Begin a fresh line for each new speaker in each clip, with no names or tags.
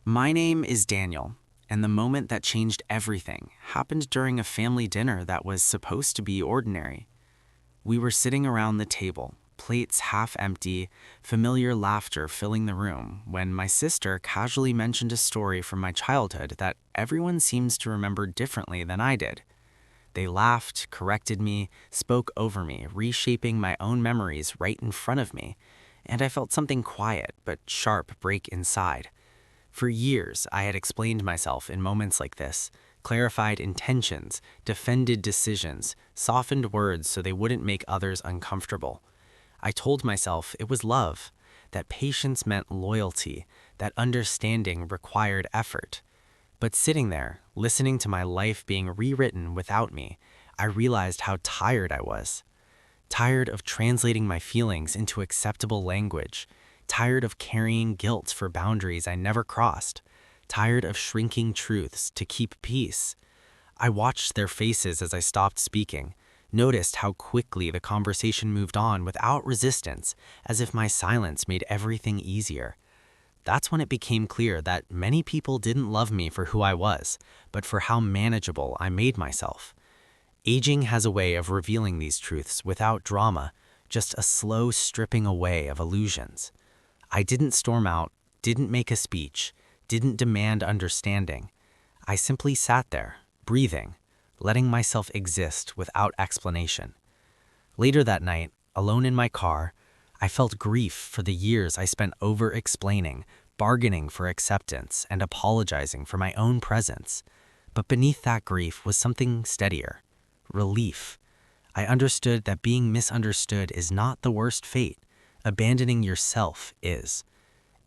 My name is Daniel, and the moment that changed everything happened during a family dinner that was supposed to be ordinary. We were sitting around the table, plates half empty, familiar laughter filling the room, when my sister casually mentioned a story from my childhood that everyone seems to remember differently than I did. They laughed, corrected me, spoke over me, reshaping my own memories right in front of me, and I felt something quiet but sharp break inside. For years, I had explained myself in moments like this, clarified intentions, defended decisions, softened words so they wouldn't make others uncomfortable. I told myself it was love, that patience meant loyalty, that understanding required effort. But sitting there, listening to my life being rewritten without me, I realized how tired I was. Tired of translating my feelings into acceptable language, tired of carrying guilt for boundaries I never crossed, tired of shrinking truths to keep peace. I watched their faces as I stopped speaking, noticed how quickly the conversation moved on without resistance, as if my silence made everything easier. That's when it became clear that many people didn't love me for who I was, but for how manageable I made myself. Aging has a way of revealing these truths without drama, just a slow stripping away of illusions. I didn't storm out, didn't make a speech, didn't demand understanding. I simply sat there, breathing, letting myself exist without explanation. Later that night, alone in my car, I felt grief for the years I spent over-explaining, bargaining for acceptance, and apologizing for my own presence. But beneath that grief was something steadier. Relief. I understood that being misunderstood is not the worst fate. Abandoning yourself is.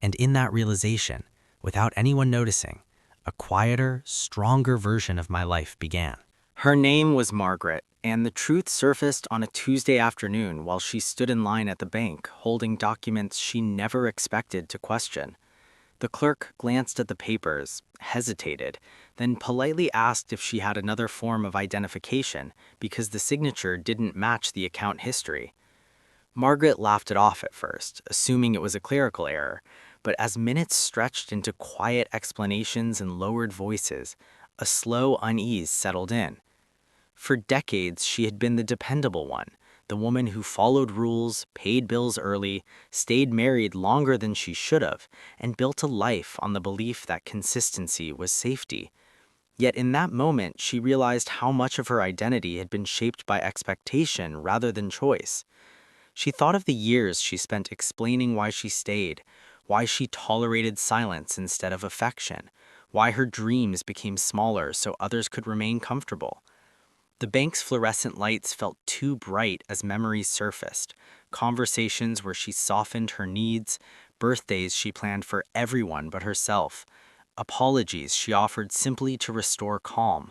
And in that realization, without anyone noticing, a quieter, stronger version of my life began. Her name was Margaret, and the truth surfaced on a Tuesday afternoon while she stood in line at the bank, holding documents she never expected to question. The clerk glanced at the papers, hesitated, then politely asked if she had another form of identification because the signature didn't match the account history. Margaret laughed it off at first, assuming it was a clerical error, but as minutes stretched into quiet explanations and lowered voices, a slow unease settled in. For decades, she had been the dependable one, the woman who followed rules, paid bills early, stayed married longer than she should have, and built a life on the belief that consistency was safety. Yet in that moment, she realized how much of her identity had been shaped by expectation rather than choice. She thought of the years she spent explaining why she stayed, why she tolerated silence instead of affection, why her dreams became smaller so others could remain comfortable. The bank's fluorescent lights felt too bright as memories surfaced, conversations where she softened her needs, birthdays she planned for everyone but herself, apologies she offered simply to restore calm.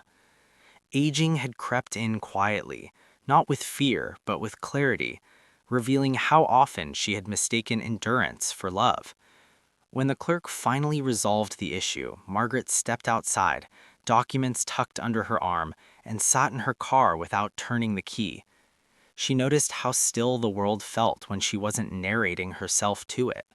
Aging had crept in quietly, not with fear, but with clarity, revealing how often she had mistaken endurance for love. When the clerk finally resolved the issue, Margaret stepped outside, documents tucked under her arm, and sat in her car without turning the key. She noticed how still the world felt when she wasn't narrating herself to it.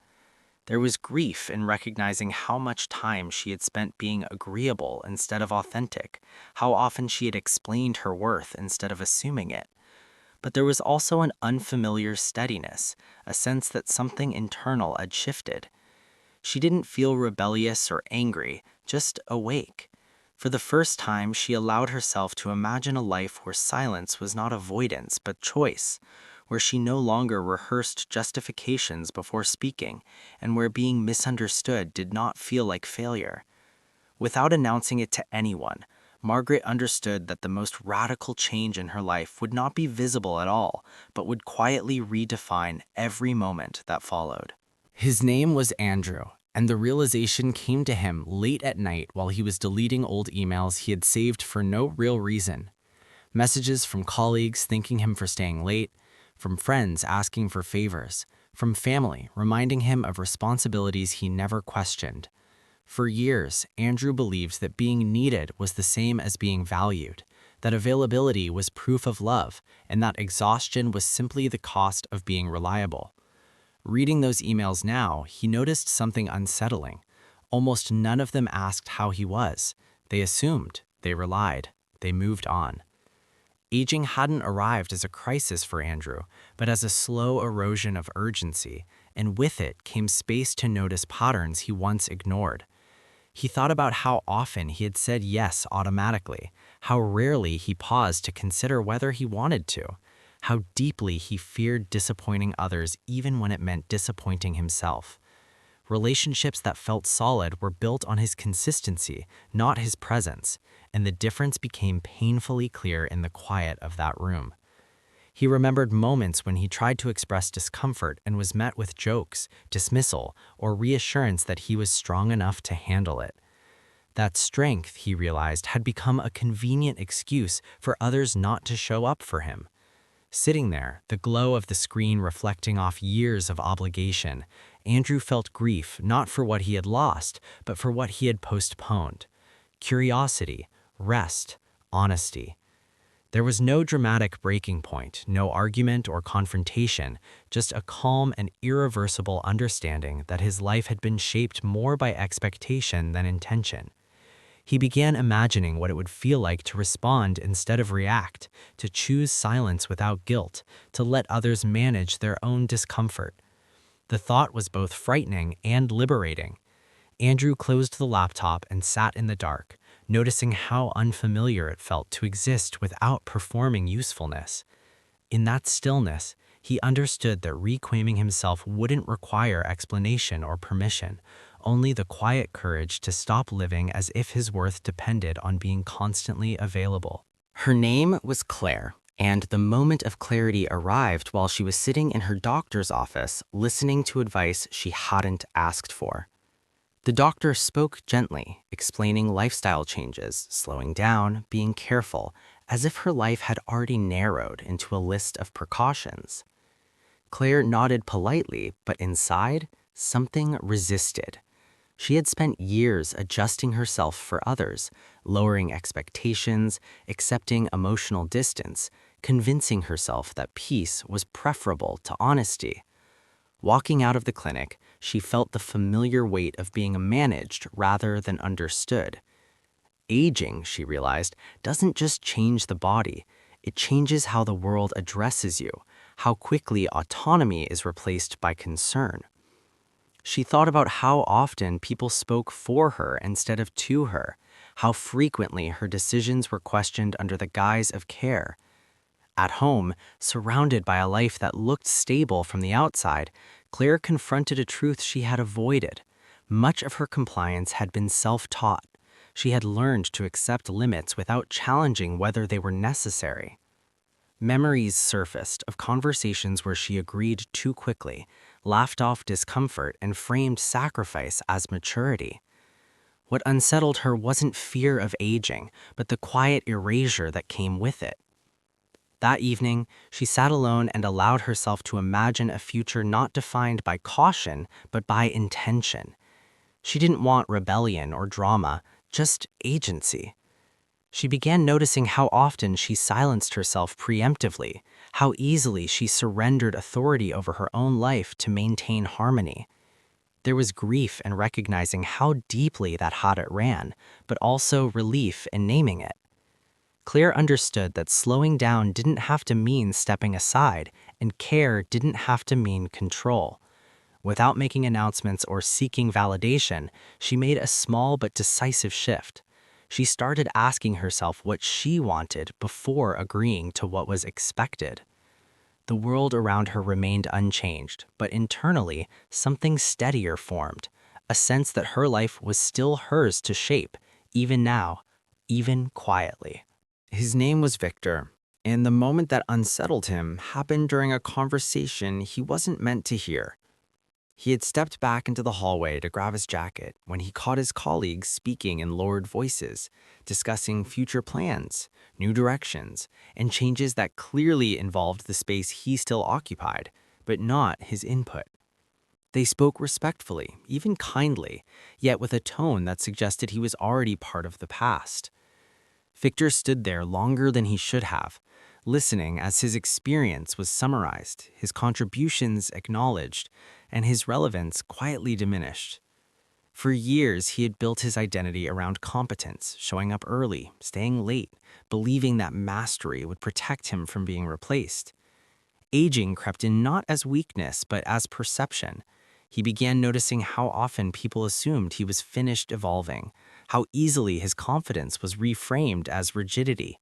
There was grief in recognizing how much time she had spent being agreeable instead of authentic, how often she had explained her worth instead of assuming it. But there was also an unfamiliar steadiness, a sense that something internal had shifted. She didn't feel rebellious or angry, just awake. For the first time, she allowed herself to imagine a life where silence was not avoidance but choice, where she no longer rehearsed justifications before speaking, and where being misunderstood did not feel like failure. Without announcing it to anyone, Margaret understood that the most radical change in her life would not be visible at all, but would quietly redefine every moment that followed. His name was Andrew, and the realization came to him late at night while he was deleting old emails he had saved for no real reason. Messages from colleagues thanking him for staying late, from friends asking for favors, from family reminding him of responsibilities he never questioned. For years, Andrew believed that being needed was the same as being valued, that availability was proof of love, and that exhaustion was simply the cost of being reliable. Reading those emails now, he noticed something unsettling. Almost none of them asked how he was. They assumed, they relied, they moved on. Aging hadn't arrived as a crisis for Andrew, but as a slow erosion of urgency, and with it came space to notice patterns he once ignored. He thought about how often he had said yes automatically, how rarely he paused to consider whether he wanted to, how deeply he feared disappointing others even when it meant disappointing himself. Relationships that felt solid were built on his consistency, not his presence, and the difference became painfully clear in the quiet of that room. He remembered moments when he tried to express discomfort and was met with jokes, dismissal, or reassurance that he was strong enough to handle it. That strength, he realized, had become a convenient excuse for others not to show up for him. Sitting there, the glow of the screen reflecting off years of obligation, Andrew felt grief not for what he had lost, but for what he had postponed. Curiosity, rest, honesty. There was no dramatic breaking point, no argument or confrontation, just a calm and irreversible understanding that his life had been shaped more by expectation than intention. He began imagining what it would feel like to respond instead of react, to choose silence without guilt, to let others manage their own discomfort. The thought was both frightening and liberating. Andrew closed the laptop and sat in the dark, noticing how unfamiliar it felt to exist without performing usefulness. In that stillness, he understood that reclaiming himself wouldn't require explanation or permission, only the quiet courage to stop living as if his worth depended on being constantly available. Her name was Claire, and the moment of clarity arrived while she was sitting in her doctor's office, listening to advice she hadn't asked for. The doctor spoke gently, explaining lifestyle changes, slowing down, being careful, as if her life had already narrowed into a list of precautions. Claire nodded politely, but inside, something resisted. She had spent years adjusting herself for others, lowering expectations, accepting emotional distance, convincing herself that peace was preferable to honesty. Walking out of the clinic, she felt the familiar weight of being managed rather than understood. Aging, she realized, doesn't just change the body, it changes how the world addresses you, how quickly autonomy is replaced by concern. She thought about how often people spoke for her instead of to her, how frequently her decisions were questioned under the guise of care. At home, surrounded by a life that looked stable from the outside, Claire confronted a truth she had avoided. Much of her compliance had been self-taught. She had learned to accept limits without challenging whether they were necessary. Memories surfaced of conversations where she agreed too quickly, laughed off discomfort, and framed sacrifice as maturity. What unsettled her wasn't fear of aging, but the quiet erasure that came with it. That evening, she sat alone and allowed herself to imagine a future not defined by caution, but by intention. She didn't want rebellion or drama, just agency. She began noticing how often she silenced herself preemptively, how easily she surrendered authority over her own life to maintain harmony. There was grief in recognizing how deeply that habit ran, but also relief in naming it. Claire understood that slowing down didn't have to mean stepping aside, and care didn't have to mean control. Without making announcements or seeking validation, she made a small but decisive shift. She started asking herself what she wanted before agreeing to what was expected. The world around her remained unchanged, but internally, something steadier formed, a sense that her life was still hers to shape, even now, even quietly. His name was Victor, and the moment that unsettled him happened during a conversation he wasn't meant to hear. He had stepped back into the hallway to grab his jacket when he caught his colleagues speaking in lowered voices, discussing future plans, new directions, and changes that clearly involved the space he still occupied, but not his input. They spoke respectfully, even kindly, yet with a tone that suggested he was already part of the past. Victor stood there longer than he should have, listening as his experience was summarized, his contributions acknowledged, and his relevance quietly diminished. For years, he had built his identity around competence, showing up early, staying late, believing that mastery would protect him from being replaced. Aging crept in not as weakness, but as perception. He began noticing how often people assumed he was finished evolving, how easily his confidence was reframed as rigidity.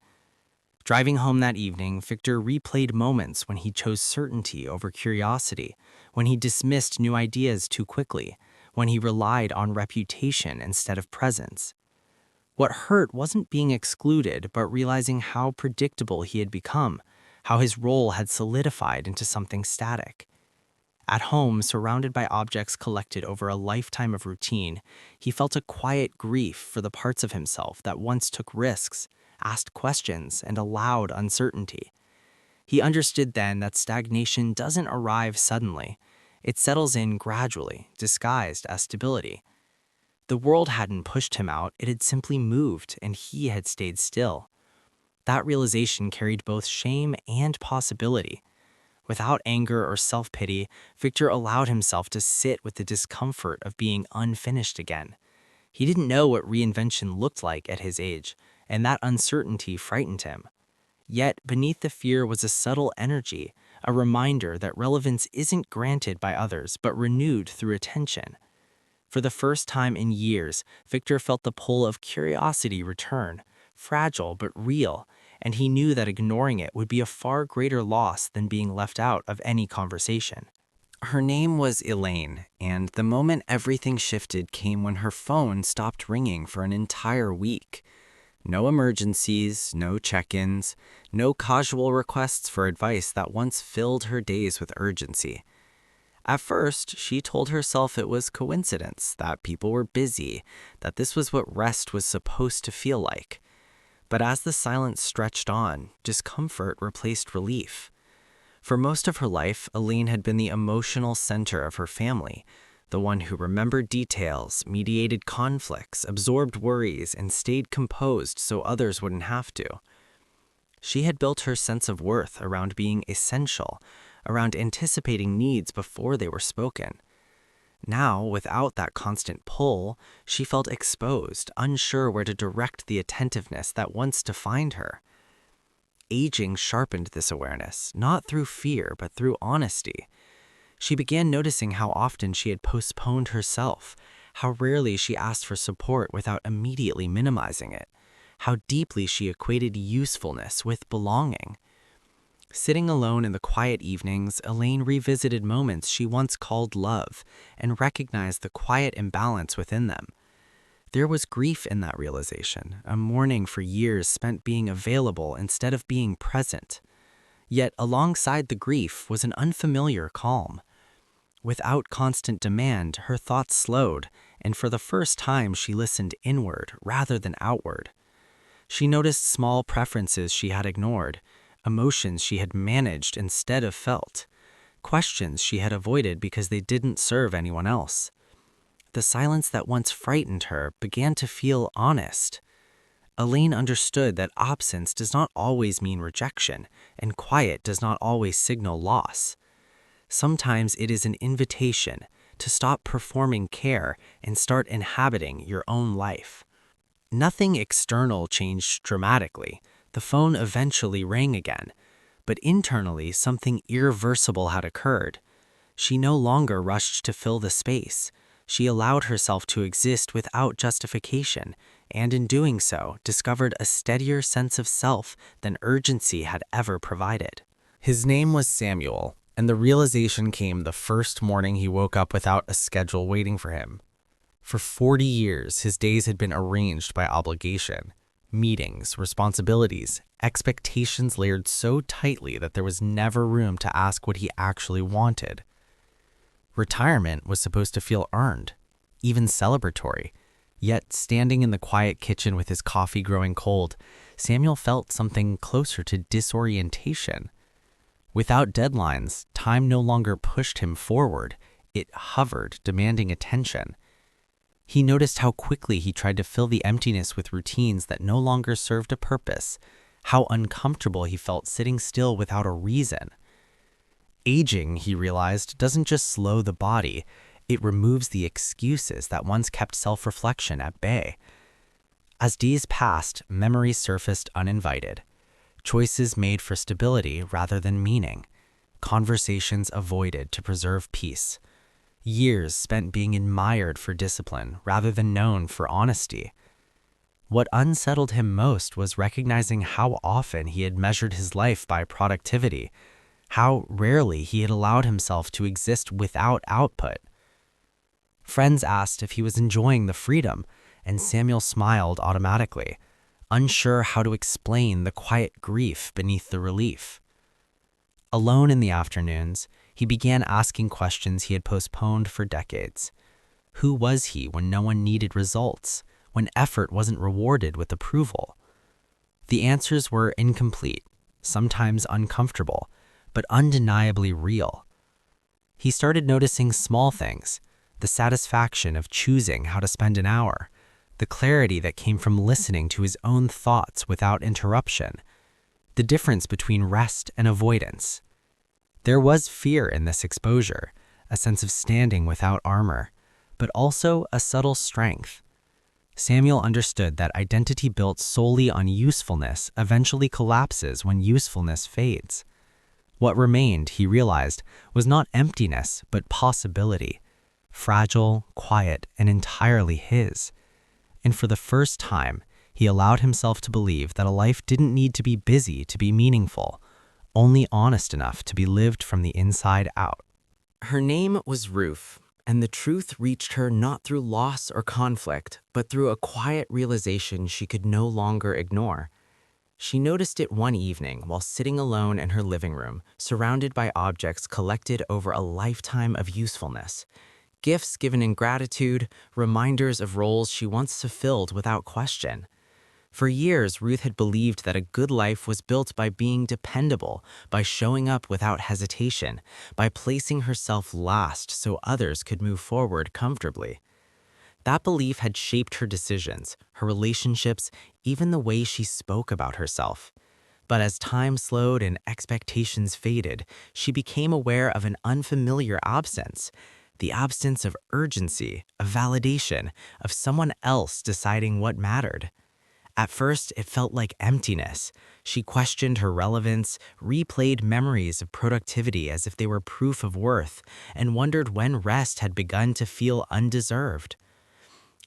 Driving home that evening, Victor replayed moments when he chose certainty over curiosity, when he dismissed new ideas too quickly, when he relied on reputation instead of presence. What hurt wasn't being excluded, but realizing how predictable he had become, how his role had solidified into something static. At home, surrounded by objects collected over a lifetime of routine, he felt a quiet grief for the parts of himself that once took risks, asked questions, and allowed uncertainty. He understood then that stagnation doesn't arrive suddenly. It settles in gradually, disguised as stability. The world hadn't pushed him out, it had simply moved, and he had stayed still. That realization carried both shame and possibility. Without anger or self-pity, Victor allowed himself to sit with the discomfort of being unfinished again. He didn't know what reinvention looked like at his age, and that uncertainty frightened him. Yet, beneath the fear was a subtle energy, a reminder that relevance isn't granted by others, but renewed through attention. For the first time in years, Victor felt the pull of curiosity return, fragile but real, and he knew that ignoring it would be a far greater loss than being left out of any conversation. Her name was Elaine, and the moment everything shifted came when her phone stopped ringing for an entire week. No emergencies, no check-ins, no casual requests for advice that once filled her days with urgency. At first, she told herself it was coincidence, that people were busy, that this was what rest was supposed to feel like. But as the silence stretched on, discomfort replaced relief. For most of her life, Elaine had been the emotional center of her family, the one who remembered details, mediated conflicts, absorbed worries, and stayed composed so others wouldn't have to. She had built her sense of worth around being essential, around anticipating needs before they were spoken. Now, without that constant pull, she felt exposed, unsure where to direct the attentiveness that once defined her. Aging sharpened this awareness, not through fear, but through honesty. She began noticing how often she had postponed herself, how rarely she asked for support without immediately minimizing it, how deeply she equated usefulness with belonging. Sitting alone in the quiet evenings, Elaine revisited moments she once called love and recognized the quiet imbalance within them. There was grief in that realization, a mourning for years spent being available instead of being present. Yet alongside the grief was an unfamiliar calm. Without constant demand, her thoughts slowed, and for the first time she listened inward rather than outward. She noticed small preferences she had ignored, emotions she had managed instead of felt, questions she had avoided because they didn't serve anyone else. The silence that once frightened her began to feel honest. Elaine understood that absence does not always mean rejection, and quiet does not always signal loss. Sometimes it is an invitation to stop performing care and start inhabiting your own life. Nothing external changed dramatically. The phone eventually rang again, but internally something irreversible had occurred. She no longer rushed to fill the space. She allowed herself to exist without justification, and in doing so, discovered a steadier sense of self than urgency had ever provided. His name was Samuel, and the realization came the first morning he woke up without a schedule waiting for him. For 40 years, his days had been arranged by obligation. Meetings, responsibilities, expectations layered so tightly that there was never room to ask what he actually wanted. Retirement was supposed to feel earned, even celebratory. Yet, standing in the quiet kitchen with his coffee growing cold, Samuel felt something closer to disorientation. Without deadlines, time no longer pushed him forward. It hovered, demanding attention. He noticed how quickly he tried to fill the emptiness with routines that no longer served a purpose, how uncomfortable he felt sitting still without a reason. Aging, he realized, doesn't just slow the body, It removes the excuses that once kept self-reflection at bay. As days passed, memories surfaced uninvited. Choices made for stability rather than meaning. Conversations avoided to preserve peace. Years spent being admired for discipline rather than known for honesty. What unsettled him most was recognizing how often he had measured his life by productivity, how rarely he had allowed himself to exist without output. Friends asked if he was enjoying the freedom, and Samuel smiled automatically, unsure how to explain the quiet grief beneath the relief. Alone in the afternoons, he began asking questions he had postponed for decades. Who was he when no one needed results, when effort wasn't rewarded with approval? The answers were incomplete, sometimes uncomfortable, but undeniably real. He started noticing small things, the satisfaction of choosing how to spend an hour, the clarity that came from listening to his own thoughts without interruption, the difference between rest and avoidance. There was fear in this exposure, a sense of standing without armor, but also a subtle strength. Samuel understood that identity built solely on usefulness eventually collapses when usefulness fades. What remained, he realized, was not emptiness, but possibility, fragile, quiet, and entirely his. And for the first time, he allowed himself to believe that a life didn't need to be busy to be meaningful, only honest enough to be lived from the inside out. Her name was Ruth, and the truth reached her not through loss or conflict, but through a quiet realization she could no longer ignore. She noticed it one evening while sitting alone in her living room, surrounded by objects collected over a lifetime of usefulness. Gifts given in gratitude, reminders of roles she once fulfilled without question. For years, Ruth had believed that a good life was built by being dependable, by showing up without hesitation, by placing herself last so others could move forward comfortably. That belief had shaped her decisions, her relationships, even the way she spoke about herself. But as time slowed and expectations faded, she became aware of an unfamiliar absence. The absence of urgency, of validation, of someone else deciding what mattered. At first, it felt like emptiness. She questioned her relevance, replayed memories of productivity as if they were proof of worth, and wondered when rest had begun to feel undeserved.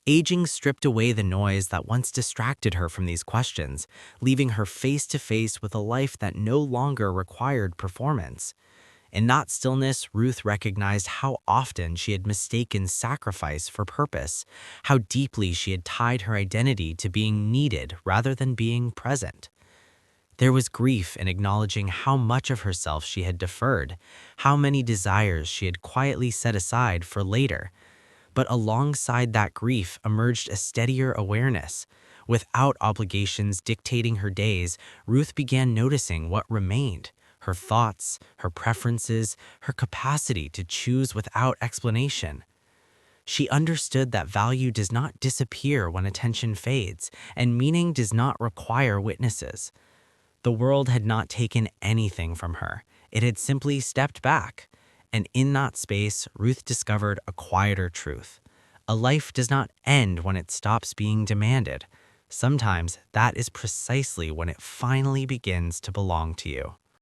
Aging stripped away the noise that once distracted her from these questions, leaving her face to face with a life that no longer required performance. In that stillness, Ruth recognized how often she had mistaken sacrifice for purpose, how deeply she had tied her identity to being needed rather than being present. There was grief in acknowledging how much of herself she had deferred, how many desires she had quietly set aside for later. But alongside that grief emerged a steadier awareness. Without obligations dictating her days, Ruth began noticing what remained. Her thoughts, her preferences, her capacity to choose without explanation. She understood that value does not disappear when attention fades, and meaning does not require witnesses. The world had not taken anything from her. It had simply stepped back. And in that space, Ruth discovered a quieter truth. A life does not end when it stops being demanded. Sometimes that is precisely when it finally begins to belong to you.